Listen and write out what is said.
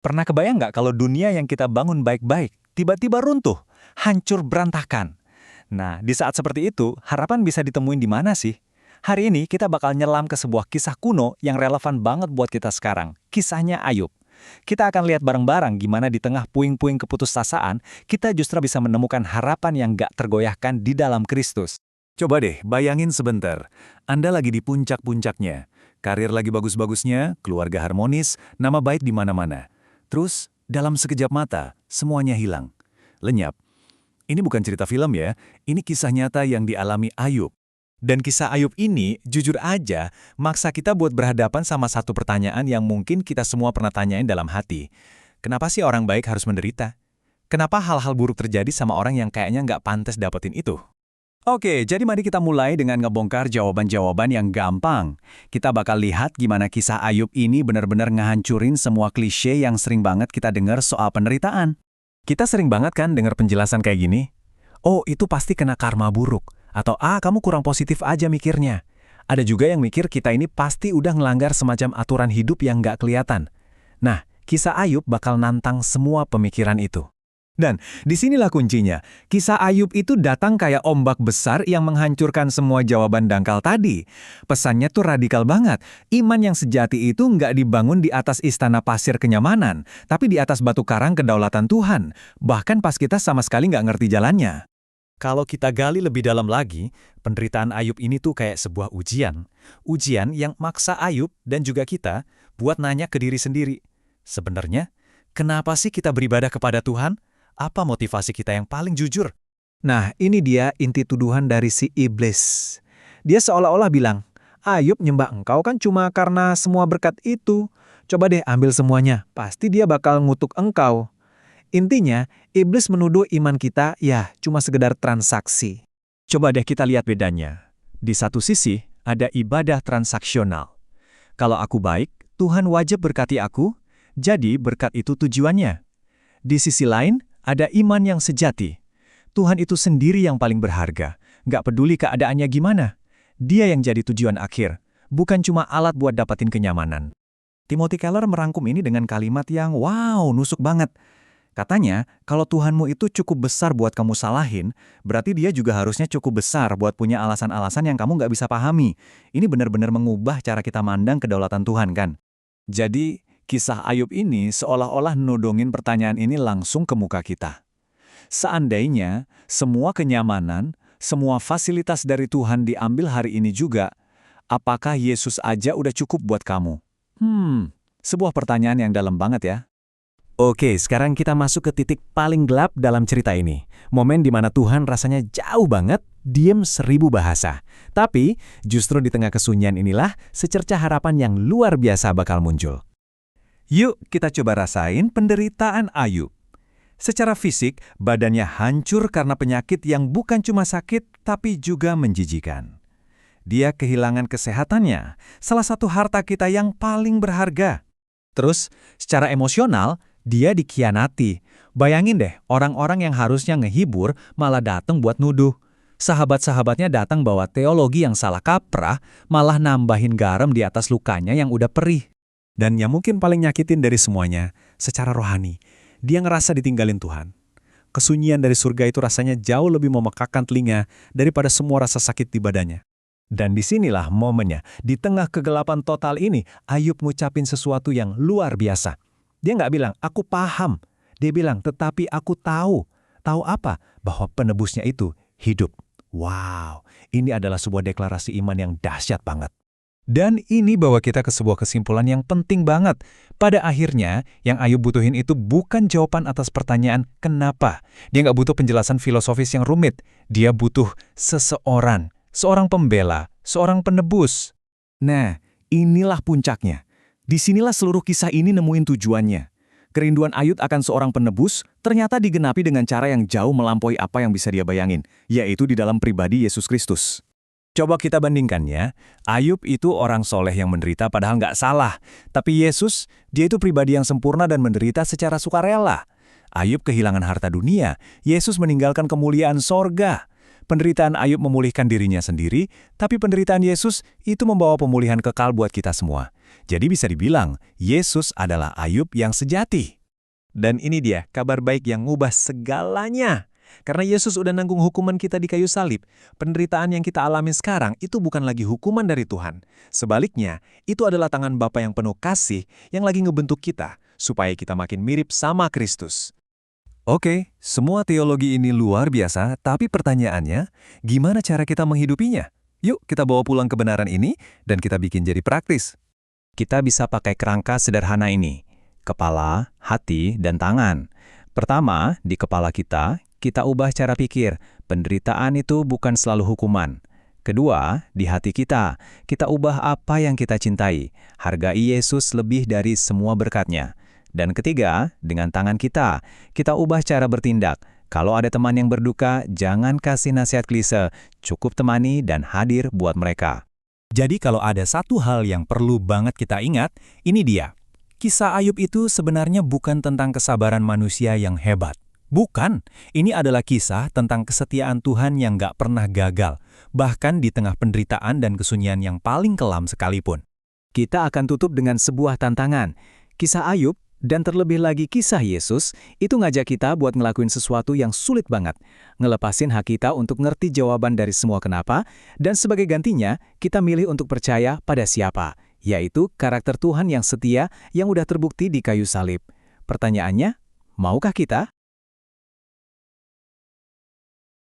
Pernah kebayang nggak kalau dunia yang kita bangun baik-baik, tiba-tiba runtuh, hancur berantakan? Nah, di saat seperti itu, harapan bisa ditemuin di mana sih? Hari ini kita bakal nyelam ke sebuah kisah kuno yang relevan banget buat kita sekarang. Kisahnya Ayub. Kita akan lihat bareng-bareng gimana di tengah puing-puing keputusasaan, kita justru bisa menemukan harapan yang gak tergoyahkan di dalam Kristus. Coba deh, bayangin sebentar. Anda lagi di puncak-puncaknya. Karir lagi bagus-bagusnya, keluarga harmonis, nama baik di mana-mana. Terus, dalam sekejap mata, semuanya hilang. Lenyap. Ini bukan cerita film ya, ini kisah nyata yang dialami Ayub. Dan kisah Ayub ini, jujur aja, maksa kita buat berhadapan sama satu pertanyaan yang mungkin kita semua pernah tanyain dalam hati. Kenapa sih orang baik harus menderita? Kenapa hal-hal buruk terjadi sama orang yang kayaknya nggak pantas dapetin itu? Oke, jadi mari kita mulai dengan ngebongkar jawaban-jawaban yang gampang. Kita bakal lihat gimana kisah Ayub ini benar-benar ngehancurin semua klise yang sering banget kita dengar soal penderitaan. Kita sering banget kan dengar penjelasan kayak gini, oh itu pasti kena karma buruk. Atau kamu kurang positif aja mikirnya. Ada juga yang mikir kita ini pasti udah ngelanggar semacam aturan hidup yang nggak kelihatan. Nah, kisah Ayub bakal nantang semua pemikiran itu. Dan disinilah kuncinya. Kisah Ayub itu datang kayak ombak besar yang menghancurkan semua jawaban dangkal tadi. Pesannya tuh radikal banget. Iman yang sejati itu nggak dibangun di atas istana pasir kenyamanan, tapi di atas batu karang kedaulatan Tuhan. Bahkan pas kita sama sekali nggak ngerti jalannya. Kalau kita gali lebih dalam lagi, penderitaan Ayub ini tuh kayak sebuah ujian. Ujian yang maksa Ayub dan juga kita buat nanya ke diri sendiri. Sebenarnya, kenapa sih kita beribadah kepada Tuhan? Apa motivasi kita yang paling jujur? Nah, ini dia inti tuduhan dari si iblis. Dia seolah-olah bilang, Ayub nyembah engkau kan cuma karena semua berkat itu. Coba deh ambil semuanya, pasti dia bakal ngutuk engkau. Intinya, iblis menuduh iman kita ya cuma sekedar transaksi. Coba deh kita lihat bedanya. Di satu sisi, ada ibadah transaksional. Kalau aku baik, Tuhan wajib berkati aku, jadi berkat itu tujuannya. Di sisi lain, ada iman yang sejati. Tuhan itu sendiri yang paling berharga, nggak peduli keadaannya gimana. Dia yang jadi tujuan akhir, bukan cuma alat buat dapatin kenyamanan. Timothy Keller merangkum ini dengan kalimat yang wow, nusuk banget. Katanya, kalau Tuhanmu itu cukup besar buat kamu salahin, berarti dia juga harusnya cukup besar buat punya alasan-alasan yang kamu nggak bisa pahami. Ini benar-benar mengubah cara kita mandang kedaulatan Tuhan kan? Jadi, kisah Ayub ini seolah-olah nodongin pertanyaan ini langsung ke muka kita. Seandainya, semua kenyamanan, semua fasilitas dari Tuhan diambil hari ini juga, apakah Yesus aja udah cukup buat kamu? Sebuah pertanyaan yang dalam banget ya. Oke, sekarang kita masuk ke titik paling gelap dalam cerita ini. Momen di mana Tuhan rasanya jauh banget, diem 1000 bahasa. Tapi, justru di tengah kesunyian inilah secercah harapan yang luar biasa bakal muncul. Yuk, kita coba rasain penderitaan Ayub. Secara fisik, badannya hancur karena penyakit yang bukan cuma sakit, tapi juga menjijikan. Dia kehilangan kesehatannya, salah satu harta kita yang paling berharga. Terus, secara emosional, dia dikhianati. Bayangin deh, orang-orang yang harusnya ngehibur malah datang buat nuduh. Sahabat-sahabatnya datang bawa teologi yang salah kaprah, malah nambahin garam di atas lukanya yang udah perih. Dan yang mungkin paling nyakitin dari semuanya, secara rohani, dia ngerasa ditinggalin Tuhan. Kesunyian dari surga itu rasanya jauh lebih memekakkan telinga daripada semua rasa sakit di badannya. Dan disinilah momennya, di tengah kegelapan total ini, Ayub ngucapin sesuatu yang luar biasa. Dia nggak bilang, aku paham. Dia bilang, tetapi aku tahu. Tahu apa? Bahwa penebusnya itu hidup. Wow, ini adalah sebuah deklarasi iman yang dahsyat banget. Dan ini bawa kita ke sebuah kesimpulan yang penting banget. Pada akhirnya, yang Ayub butuhin itu bukan jawaban atas pertanyaan kenapa. Dia nggak butuh penjelasan filosofis yang rumit. Dia butuh seseorang, seorang pembela, seorang penebus. Nah, inilah puncaknya. Disinilah seluruh kisah ini nemuin tujuannya. Kerinduan Ayub akan seorang penebus ternyata digenapi dengan cara yang jauh melampaui apa yang bisa dia bayangin, yaitu di dalam pribadi Yesus Kristus. Coba kita bandingkan ya, Ayub itu orang soleh yang menderita padahal nggak salah. Tapi Yesus, dia itu pribadi yang sempurna dan menderita secara sukarela. Ayub kehilangan harta dunia, Yesus meninggalkan kemuliaan sorga. Penderitaan Ayub memulihkan dirinya sendiri, tapi penderitaan Yesus itu membawa pemulihan kekal buat kita semua. Jadi bisa dibilang, Yesus adalah Ayub yang sejati. Dan ini dia, kabar baik yang ngubah segalanya. Karena Yesus udah nanggung hukuman kita di kayu salib, penderitaan yang kita alami sekarang itu bukan lagi hukuman dari Tuhan. Sebaliknya, itu adalah tangan Bapa yang penuh kasih yang lagi ngebentuk kita, supaya kita makin mirip sama Kristus. Oke, semua teologi ini luar biasa, tapi pertanyaannya, gimana cara kita menghidupinya? Yuk kita bawa pulang kebenaran ini, dan kita bikin jadi praktis. Kita bisa pakai kerangka sederhana ini, kepala, hati, dan tangan. Pertama, di kepala kita ubah cara pikir, penderitaan itu bukan selalu hukuman. Kedua, di hati kita ubah apa yang kita cintai, hargai Yesus lebih dari semua berkat-Nya. Dan ketiga, dengan tangan kita ubah cara bertindak. Kalau ada teman yang berduka, jangan kasih nasihat klise, cukup temani dan hadir buat mereka. Jadi kalau ada satu hal yang perlu banget kita ingat, ini dia. Kisah Ayub itu sebenarnya bukan tentang kesabaran manusia yang hebat. Bukan, ini adalah kisah tentang kesetiaan Tuhan yang gak pernah gagal, bahkan di tengah penderitaan dan kesunyian yang paling kelam sekalipun. Kita akan tutup dengan sebuah tantangan. Kisah Ayub, dan terlebih lagi kisah Yesus, itu ngajak kita buat ngelakuin sesuatu yang sulit banget. Ngelepasin hak kita untuk ngerti jawaban dari semua kenapa, dan sebagai gantinya, kita milih untuk percaya pada siapa, yaitu karakter Tuhan yang setia yang udah terbukti di kayu salib. Pertanyaannya, maukah kita?